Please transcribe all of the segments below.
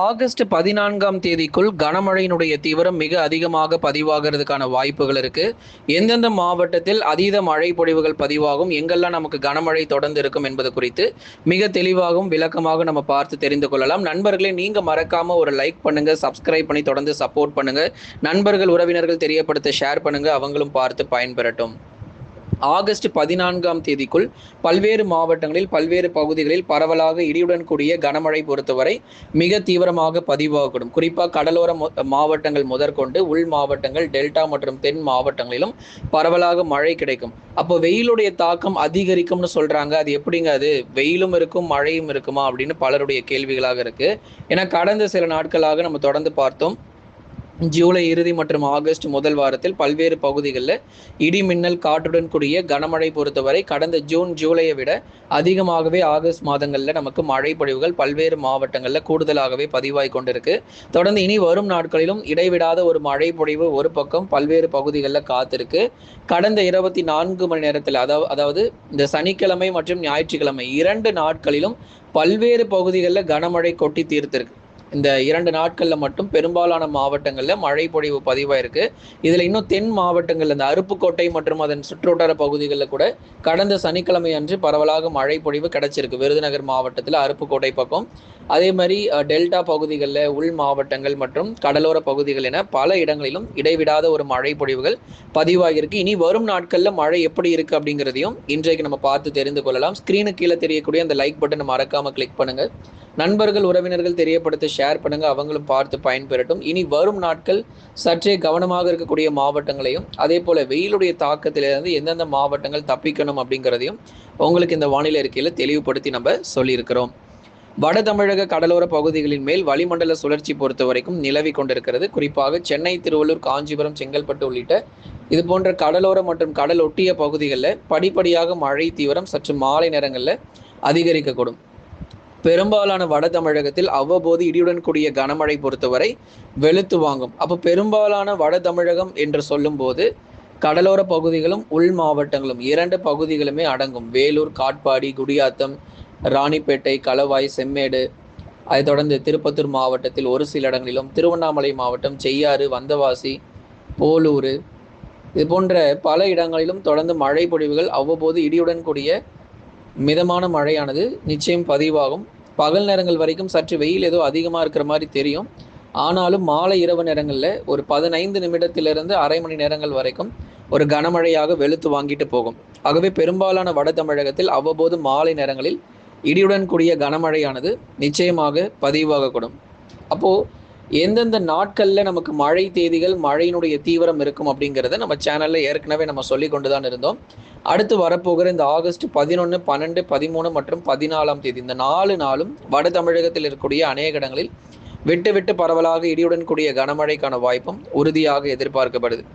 August 14ஆம் தேதிக்குள் கனமழையினுடைய தீவிரம் மிக அதிகமாக பதிவாகிறதுக்கான வாய்ப்புகள் இருக்கு. எந்தெந்த மாவட்டத்தில் அதீத மழை பொழிவுகள் பதிவாகும், எங்கெல்லாம் நமக்கு கனமழை தொடர்ந்து இருக்கும் என்பது குறித்து மிக தெளிவாகவும் விளக்கமாக நம்ம பார்த்து தெரிந்து கொள்ளலாம். நண்பர்களே, நீங்க மறக்காம ஒரு லைக் பண்ணுங்க, சப்ஸ்கிரைப் பண்ணி தொடர்ந்து சப்போர்ட் பண்ணுங்க. நண்பர்கள் உறவினர்கள் தெரியப்படுத்த ஷேர் பண்ணுங்க, அவங்களும் பார்த்து பயன்பெறட்டும். ஆகஸ்ட் 14ஆம் தேதிக்குள் பல்வேறு மாவட்டங்களில் பல்வேறு பகுதிகளில் பரவலாக இடியுடன் கூடிய கனமழை பொறுத்தவரை மிக தீவிரமாக பதிவாகக்கூடும். குறிப்பாக கடலோர மாவட்டங்கள் முதற்கொண்டு உள் மாவட்டங்கள், டெல்டா மற்றும் தென் மாவட்டங்களிலும் பரவலாக மழை கிடைக்கும். அப்போ வெயிலுடைய தாக்கம் அதிகரிக்கும்னு சொல்றாங்க. அது எப்படிங்க? அது வெயிலும் இருக்கும் மழையும் இருக்குமா அப்படின்னு பலருடைய கேள்விகளாக இருக்கு. ஏன்னா கடந்த சில நாட்களாக நம்ம தொடர்ந்து பார்த்தோம், ஜூலை இறுதி மற்றும் ஆகஸ்ட் முதல் வாரத்தில் பல்வேறு பகுதிகளில் இடி மின்னல் காற்றுடன் கூடிய கனமழை பொறுத்தவரை கடந்த ஜூன் ஜூலையை விட அதிகமாகவே ஆகஸ்ட் மாதங்களில் நமக்கு மழை பொழிவுகள் பல்வேறு மாவட்டங்களில் கூடுதலாகவே பதிவாய் கொண்டிருக்கு. தொடர்ந்து இனி வரும் நாட்களிலும் இடைவிடாத ஒரு மழை பொழிவு ஒரு பக்கம் பல்வேறு பகுதிகளில் காத்திருக்கு. கடந்த 24 மணி நேரத்தில் அதாவது இந்த சனிக்கிழமை மற்றும் ஞாயிற்றுக்கிழமை 2 நாட்களிலும் பல்வேறு பகுதிகளில் கனமழை கொட்டி தீர்த்திருக்கு. இந்த 2 நாட்களில் மட்டும் பெரும்பாலான மாவட்டங்களில் மழை பொழிவு பதிவாயிருக்கு. இதில் இன்னும் தென் மாவட்டங்கள், இந்த அருப்புக்கோட்டை மற்றும் அதன் சுற்றுவட்டார பகுதிகளில் கூட கடந்த சனிக்கிழமை அன்று பரவலாக மழை பொழிவு கிடைச்சிருக்கு. விருதுநகர் மாவட்டத்தில் அருப்புக்கோட்டை பக்கம், அதே மாதிரி டெல்டா பகுதிகளில், உள் மாவட்டங்கள் மற்றும் கடலோர பகுதிகள் என பல இடங்களிலும் இடைவிடாத ஒரு மழை பொழிவுகள் பதிவாகியிருக்கு. இனி வரும் நாட்களில் மழை எப்படி இருக்கு அப்படிங்கிறதையும் இன்றைக்கு நம்ம பார்த்து தெரிந்து கொள்ளலாம். ஸ்கிரீனுக்கு கீழே தெரியக்கூடிய அந்த லைக் பட்டனை மறக்காம கிளிக் பண்ணுங்க. நண்பர்கள் உறவினர்கள் தெரியப்படுத்த ஷேர் பண்ணுங்க, அவங்களும் பார்த்து பயன்பெறட்டும். இனி வரும் நாட்கள் சற்றே கவனமாக இருக்கக்கூடிய மாவட்டங்களையும், அதே போல வெயிலுடைய தாக்கத்திலிருந்து எந்தெந்த மாவட்டங்கள் தப்பிக்கணும் அப்படிங்கிறதையும் உங்களுக்கு இந்த வானிலை அறிக்கையில் தெளிவுபடுத்தி நம்ம சொல்லியிருக்கிறோம். வட தமிழக கடலோர பகுதிகளின் மேல் வளிமண்டல சுழற்சி பொறுத்த வரைக்கும் நிலவி கொண்டிருக்கிறது. குறிப்பாக சென்னை, திருவள்ளூர், காஞ்சிபுரம், செங்கல்பட்டு உள்ளிட்ட இது போன்ற கடலோர மற்றும் கடல் ஒட்டிய பகுதிகளில் படிப்படியாக மழை தீவிரம் சற்று மாலை நேரங்களில் அதிகரிக்கக்கூடும். பெரும்பாலான வட தமிழகத்தில் அவ்வப்போது இடியுடன் கூடிய கனமழை பொறுத்தவரை வெளுத்து வாங்கும். அப்போ பெரும்பாலான வட தமிழகம் என்று சொல்லும் போது கடலோர பகுதிகளும் உள் மாவட்டங்களும் 2 பகுதிகளுமே அடங்கும். வேலூர், காட்பாடி, குடியாத்தம், ராணிப்பேட்டை, களவாய், செம்மேடு, அதைத் தொடர்ந்து திருப்பத்தூர் மாவட்டத்தில் ஒரு சில இடங்களிலும், திருவண்ணாமலை மாவட்டம் செய்யாறு, வந்தவாசி, போலூர், இது போன்ற பல இடங்களிலும் தொடர்ந்து மழை பொழிவுகள் அவ்வப்போது இடியுடன் கூடிய மிதமான மழையானது நிச்சயம் பதிவாகும். பகல் நேரங்கள் வரைக்கும் சற்று வெயில் ஏதோ அதிகமாக இருக்கிற மாதிரி தெரியும். ஆனாலும் மாலை இரவு நேரங்களில் ஒரு 15 நிமிடத்திலிருந்து அரை மணி நேரங்கள் வரைக்கும் ஒரு கனமழையாக வெளுத்து வாங்கிட்டு போகும். ஆகவே பெரும்பாலான வட தமிழகத்தில் அவ்வப்போது மாலை நேரங்களில் இடியுடன் கூடிய கனமழையானது நிச்சயமாக பதிவாகக்கூடும். அப்போது எந்தெந்த நாட்களில் நமக்கு மழை தேதிகள், மழையினுடைய தீவிரம் இருக்கும் அப்படிங்கிறத நம்ம சேனலில் ஏற்கனவே நம்ம சொல்லி கொண்டு தான் இருந்தோம். அடுத்து வரப்போகிற இந்த ஆகஸ்ட் 11, 12, 13 மற்றும் 14ஆம் தேதி இந்த 4 நாளும் வட தமிழகத்தில் இருக்கக்கூடிய அநேக இடங்களில் விட்டு விட்டு பரவலாக இடியுடன் கூடிய கனமழைக்கான வாய்ப்பும் உறுதியாக எதிர்பார்க்கப்படுது.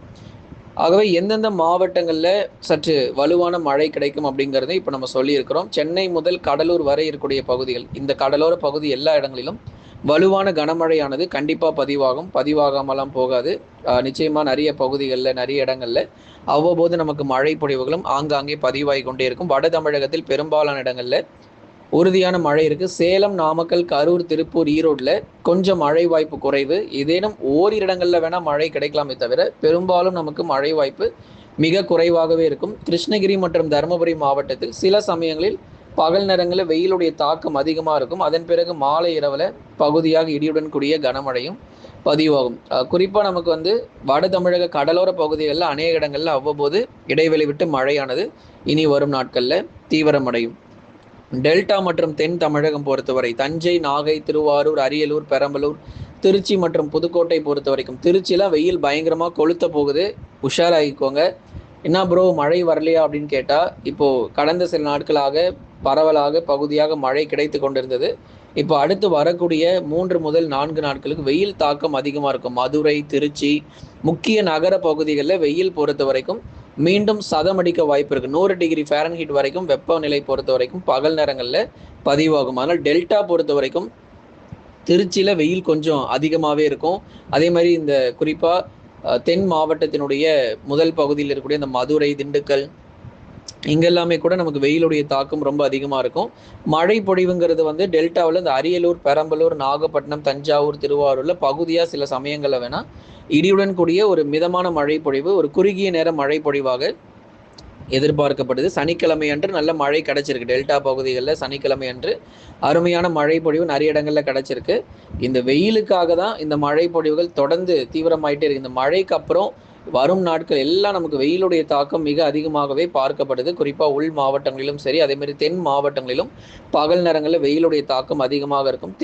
ஆகவே எந்தெந்த மாவட்டங்களில் சற்று வலுவான மழை கிடைக்கும் அப்படிங்கிறத இப்போ நம்ம சொல்லியிருக்கிறோம். சென்னை முதல் கடலூர் வரை இருக்கக்கூடிய பகுதிகள், இந்த கடலோர பகுதி எல்லா இடங்களிலும் வலுவான கனமழையானது கண்டிப்பாக பதிவாகாமலாம் போகாது. நிச்சயமாக நிறைய பகுதிகளில், நிறைய இடங்களில் அவ்வப்போது நமக்கு மழை பொழிவுகளும் ஆங்காங்கே பதிவாகி கொண்டே இருக்கும். வட தமிழகத்தில் பெரும்பாலான இடங்களில் உறுதியான மழை இருக்குது. சேலம், நாமக்கல், கரூர், திருப்பூர், ஈரோட்டில் கொஞ்சம் மழை வாய்ப்பு குறைவு. ஏதேனும் ஓரிரு இடங்களில் வேணால் மழை கிடைக்கலாமே தவிர பெரும்பாலும் நமக்கு மழை வாய்ப்பு மிக குறைவாகவே இருக்கும். கிருஷ்ணகிரி மற்றும் தருமபுரி மாவட்டத்தில் சில சமயங்களில் பகல் நேரங்களில் வெயிலுடைய தாக்கம் அதிகமாக இருக்கும். அதன் பிறகு மாலை இரவில் பகுதியாக இடியுடன் கூடிய கனமழையும் பதிவாகும். குறிப்பாக நமக்கு வட தமிழக கடலோர பகுதிகளில் அநேக இடங்களில் அவ்வப்போது இடைவெளி விட்டு மழையானது இனி வரும் நாட்களில் தீவிரமடையும். டெல்டா மற்றும் தென் தமிழகம் பொறுத்தவரை தஞ்சை, நாகை, திருவாரூர், அரியலூர், பெரம்பலூர், திருச்சி மற்றும் புதுக்கோட்டை பொறுத்த வரைக்கும் திருச்சியில் வெயில் பயங்கரமாக கொளுத்த போகுது. உஷாராகிக்கோங்க. என்ன ப்ரோ, மழை வரலையா அப்படின்னு கேட்டால், இப்போது கடந்த சில நாட்களாக பரவலாக பகுதியாக மழை கிடைத்து கொண்டிருந்தது. இப்போ அடுத்து வரக்கூடிய 3 முதல் 4 நாட்களுக்கு வெயில் தாக்கம் அதிகமாக இருக்கும். மதுரை, திருச்சி, முக்கிய நகர பகுதிகளில் வெயில் பொறுத்த வரைக்கும் மீண்டும் சதமடிக்க வாய்ப்பு இருக்குது. 100 டிகிரி ஃபாரன்ஹீட் வரைக்கும் வெப்பநிலை பொறுத்த வரைக்கும் பகல் நேரங்களில் பதிவாகும். அதனால் டெல்டா பொறுத்த வரைக்கும் திருச்சியில் வெயில் கொஞ்சம் அதிகமாகவே இருக்கும். அதே மாதிரி இந்த குறிப்பாக தென் மாவட்டத்தினுடைய முதல் பகுதியில் இருக்கக்கூடிய இந்த மதுரை, திண்டுக்கல், இங்க எல்லாமே கூட நமக்கு வெயிலுடைய தாக்கம் ரொம்ப அதிகமா இருக்கும். மழை பொழிவுங்கிறது வந்து டெல்டாவுல இந்த அரியலூர், பெரம்பலூர், நாகப்பட்டினம், தஞ்சாவூர், திருவாரூர்ல பகுதியா சில சமயங்கள்ல வேணா இடியுடன் கூடிய ஒரு மிதமான மழை பொழிவு, ஒரு குறுகிய நேர மழை பொழிவாக எதிர்பார்க்கப்படுது. சனிக்கிழமை அன்று நல்ல மழை கிடைச்சிருக்கு. டெல்டா பகுதிகளில் சனிக்கிழமை அன்று அருமையான மழை பொழிவு நிறைய இடங்கள்ல கிடைச்சிருக்கு. இந்த வெயிலுக்காக தான் இந்த மழை பொழிவுகள் தொடர்ந்து தீவிரமாயிட்டே இருக்கு. இந்த மழைக்கு அப்புறம் வரும் நாட்கள் எல்லாம் நமக்கு வெயிலுடைய தாக்கம் மிக அதிகமாகவே பார்க்கப்படுது. குறிப்பா உள் மாவட்டங்களிலும் சரி, அதே மாதிரி தென் மாவட்டங்களிலும் பகல் நேரங்களில் வெயிலுடைய தாக்கம் அதிகமாக இருக்கும்.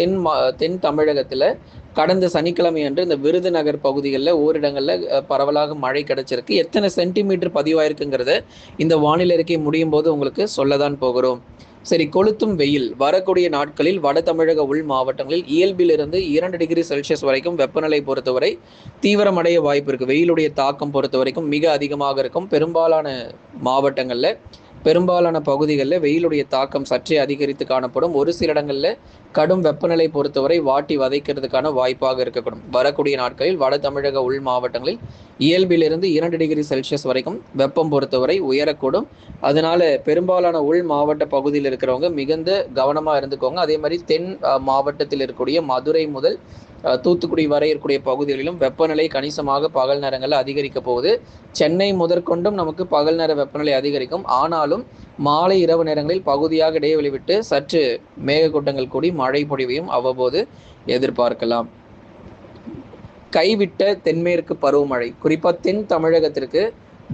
தென் தமிழகத்துல கடந்த சனிக்கிழமை அன்று இந்த விருதுநகர் பகுதிகளில் ஓரிடங்களில் பரவலாக மழை கிடைச்சிருக்கு. எத்தனை சென்டிமீட்டர் பதிவாயிருக்குங்கிறத இந்த வானிலை அறிக்கை முடியும் போது உங்களுக்கு சொல்லதான் போகிறோம். சரி, கொளுத்தும் வெயில் வரக்கூடிய நாட்களில் வட தமிழக உள் மாவட்டங்களில் இயல்பிலிருந்து 2 டிகிரி செல்சியஸ் வரைக்கும் வெப்பநிலை பொறுத்தவரை தீவிரமடைய வாய்ப்பு இருக்கு. வெயிலுடைய தாக்கம் பொறுத்த வரைக்கும் மிக அதிகமாக இருக்கும். பெரும்பாலான பகுதிகளில் வெயிலுடைய தாக்கம் சற்றே அதிகரித்து காணப்படும். ஒரு சில இடங்களில் கடும் வெப்பநிலை பொறுத்தவரை வாட்டி வதைக்கிறதுக்கான வாய்ப்பாக இருக்கக்கூடும். வரக்கூடிய நாட்களில் வட தமிழக உள் மாவட்டங்களில் இயல்பிலிருந்து 2 டிகிரி செல்சியஸ் வரைக்கும் வெப்பம் பொறுத்தவரை உயரக்கூடும். அதனால பெரும்பாலான உள் மாவட்ட பகுதியில் இருக்கிறவங்க மிகுந்த கவனமாக இருந்துக்கோங்க. அதே மாதிரி தென் மாவட்டத்தில் இருக்கக்கூடிய மதுரை முதல் தூத்துக்குடி வரை இருக்கக்கூடிய பகுதிகளிலும் வெப்பநிலை கணிசமாக பகல் நேரங்களில் அதிகரிக்க போகுது. சென்னை முதற்கொண்டும் நமக்கு பகல் நேர வெப்பநிலை அதிகரிக்கும். ஆனாலும் மாலை இரவு நேரங்களில் பகுதியாக இடைவெளி விட்டு சற்று மேகக்கூட்டங்கள் கூடி மழை பொழிவையும் அவ்வப்போது எதிர்பார்க்கலாம். கைவிட்ட தென்மேற்கு பருவமழை குறிப்பா தென் தமிழகத்திற்கு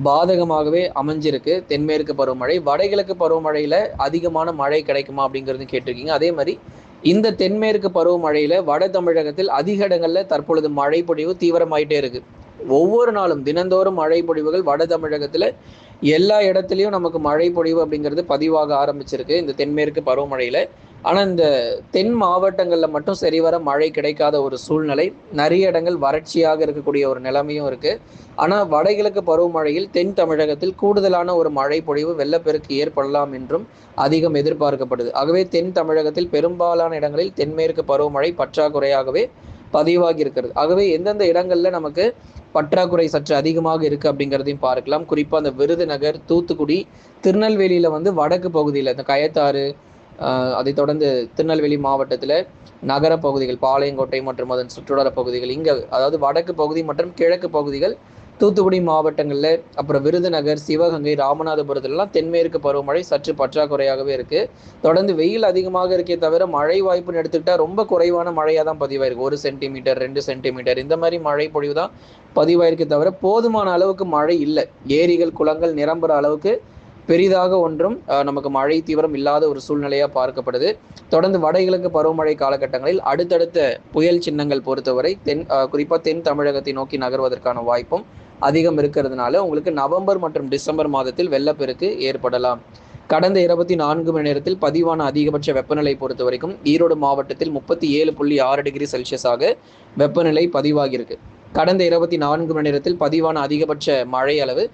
பாதகமாகவே அமைஞ்சிருக்கு. தென்மேற்கு பருவமழை, வடகிழக்கு பருவமழையில அதிகமான மழை கிடைக்குமா அப்படிங்கிறது கேட்டிருக்கீங்க. அதே மாதிரி இந்த தென்மேற்கு பருவமழையில வட தமிழகத்தில் அதிக இடங்கள்ல தற்பொழுது மழை பொழிவு தீவிரமாயிட்டே இருக்கு. ஒவ்வொரு நாளும் தினந்தோறும் மழை பொழிவுகள் வட தமிழகத்துல எல்லா இடத்துலையும் நமக்கு மழை பொழிவு அப்படிங்கிறது பதிவாக ஆரம்பிச்சிருக்கு இந்த தென்மேற்கு பருவமழையில. ஆனால் இந்த தென் மாவட்டங்களில் மட்டும் சரிவர மழை கிடைக்காத ஒரு சூழ்நிலை, நிறைய இடங்கள் வறட்சியாக இருக்கக்கூடிய ஒரு நிலைமையும் இருக்கு. ஆனால் வடகிழக்கு பருவமழையில் தென் தமிழகத்தில் கூடுதலான ஒரு மழை பொழிவு வெள்ளப்பெருக்கு ஏற்படலாம் என்றும் அதிகம் எதிர்பார்க்கப்படுது. ஆகவே தென் தமிழகத்தில் பெரும்பாலான இடங்களில் தென்மேற்கு பருவமழை பற்றாக்குறையாகவே பதிவாகி இருக்கிறது. ஆகவே எந்தெந்த இடங்கள்ல நமக்கு பற்றாக்குறை சற்று அதிகமாக இருக்கு அப்படிங்கிறதையும் பார்க்கலாம். குறிப்பா அந்த விருதுநகர், தூத்துக்குடி, திருநெல்வேலியில வந்து வடக்கு பகுதியில் இந்த கயத்தாறு, அதை தொடர்ந்து திருநெல்வேலி மாவட்டத்தில் நகர பகுதிகள் பாளையங்கோட்டை மற்றும் அதன் சுற்றுவட்டார பகுதிகள், இங்கே அதாவது வடக்கு பகுதி மற்றும் கிழக்கு பகுதிகள், தூத்துக்குடி மாவட்டங்களில், அப்புறம் விருதுநகர், சிவகங்கை, ராமநாதபுரத்துலலாம் தென்மேற்கு பருவமழை சற்று பற்றாக்குறையாகவே இருக்குது. தொடர்ந்து வெயில் அதிகமாக இருக்கே தவிர மழை வாய்ப்புன்னு எடுத்துக்கிட்டால் ரொம்ப குறைவான மழையாக தான் பதிவாயிருக்கு. 1 சென்டிமீட்டர் 2 சென்டிமீட்டர் இந்த மாதிரி மழை பொழிவு தான் பதிவாயிருக்கே தவிர போதுமான அளவுக்கு மழை இல்லை. ஏரிகள் குளங்கள் நிரம்புற அளவுக்கு பெரிதாக ஒன்றும் நமக்கு மழை தீவிரம் இல்லாத ஒரு சூழ்நிலையாக பார்க்கப்படுது. தொடர்ந்து வடகிழக்கு பருவமழை காலகட்டங்களில் அடுத்தடுத்த புயல் சின்னங்கள் பொறுத்தவரை குறிப்பாக தென் தமிழகத்தை நோக்கி நகர்வதற்கான வாய்ப்பும் அதிகம் இருக்கிறதுனால உங்களுக்கு நவம்பர் மற்றும் டிசம்பர் மாதத்தில் வெள்ளப்பெருக்கு ஏற்படலாம். கடந்த 24 மணி நேரத்தில் பதிவான அதிகபட்ச வெப்பநிலை பொறுத்த வரைக்கும் ஈரோடு மாவட்டத்தில் 37.6 டிகிரி செல்சியஸாக வெப்பநிலை பதிவாகியிருக்கு. கடந்த 24 மணி நேரத்தில் பதிவான அதிகபட்ச மழை அளவு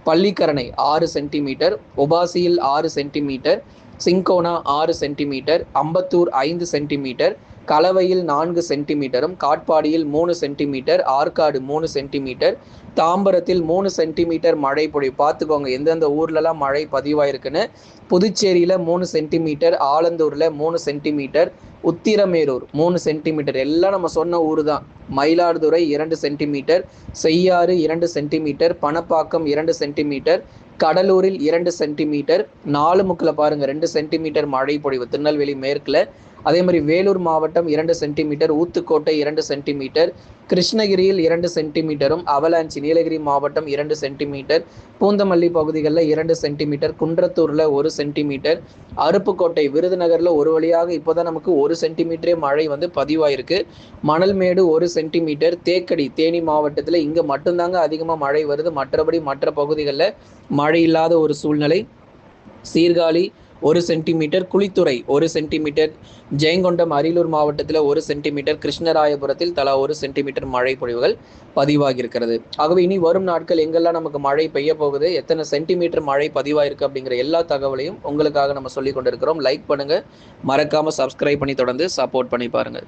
பள்ளிக்கரணை 6 சென்டிமீட்டர், உபாசியில் 6 centimetre, Cinchona 6 centimetre, Ambattur 5 centimetre, கலவையில் 4 சென்டிமீட்டரும், காட்பாடியில் 3 சென்டிமீட்டர், ஆற்காடு 3 சென்டிமீட்டர், தாம்பரத்தில் 3 சென்டிமீட்டர் மழை பொழிவு. பார்த்துக்கோங்க எந்தெந்த ஊர்லலாம் மழை பதிவாயிருக்குன்னு. புதுச்சேரியில் 3 சென்டிமீட்டர், ஆலந்தூரில் 3 சென்டிமீட்டர், உத்திரமேரூர் 3 சென்டிமீட்டர், எல்லாம் நம்ம சொன்ன ஊர் தான். Mayiladuthurai 2 centimetre, Cheyyar 2 centimetre, Panapakkam 2 centimetre, கடலூரில் 2 சென்டிமீட்டர், நாலுமுக்கில் பாருங்க 2 சென்டிமீட்டர் மழை பொழிவு திருநெல்வேலி மேற்குல. அதே மாதிரி வேலூர் மாவட்டம் 2 சென்டிமீட்டர், ஊத்துக்கோட்டை 2 சென்டிமீட்டர், கிருஷ்ணகிரியில் 2 சென்டிமீட்டரும், அவலாஞ்சி நீலகிரி மாவட்டம் 2 சென்டிமீட்டர், பூந்தமல்லி பகுதிகளில் 2 சென்டிமீட்டர், குன்றத்தூரில் 1 சென்டிமீட்டர், அருப்புக்கோட்டை விருதுநகரில் ஒரு வழியாக இப்போதான் நமக்கு 1 சென்டிமீட்டரே மழை வந்து பதிவாயிருக்கு. மணல்மேடு 1 சென்டிமீட்டர், தேக்கடி தேனி மாவட்டத்தில் இங்கே மட்டும்தாங்க அதிகமாக மழை வருது. மற்றபடி மற்ற பகுதிகளில் மழை இல்லாத ஒரு சூழ்நிலை. சீர்காழி 1 சென்டிமீட்டர், குளித்துறை 1 சென்டிமீட்டர், ஜெயங்கொண்டம் அரியலூர் மாவட்டத்தில் 1 சென்டிமீட்டர், கிருஷ்ணராயபுரத்தில் தலா 1 சென்டிமீட்டர் மழை பொழிவுகள் பதிவாகியிருக்கிறது. ஆகவே இனி வரும் நாட்கள் எங்கெல்லாம் நமக்கு மழை பெய்ய போகுது, எத்தனை சென்டிமீட்டர் மழை பதிவாயிருக்கு அப்படிங்கிற எல்லா தகவலையும் உங்களுக்காக நம்ம சொல்லி கொண்டிருக்கிறோம். லைக் பண்ணுங்க, மறக்காம சப்ஸ்கிரைப் பண்ணி தொடர்ந்து சப்போர்ட் பண்ணி பாருங்க.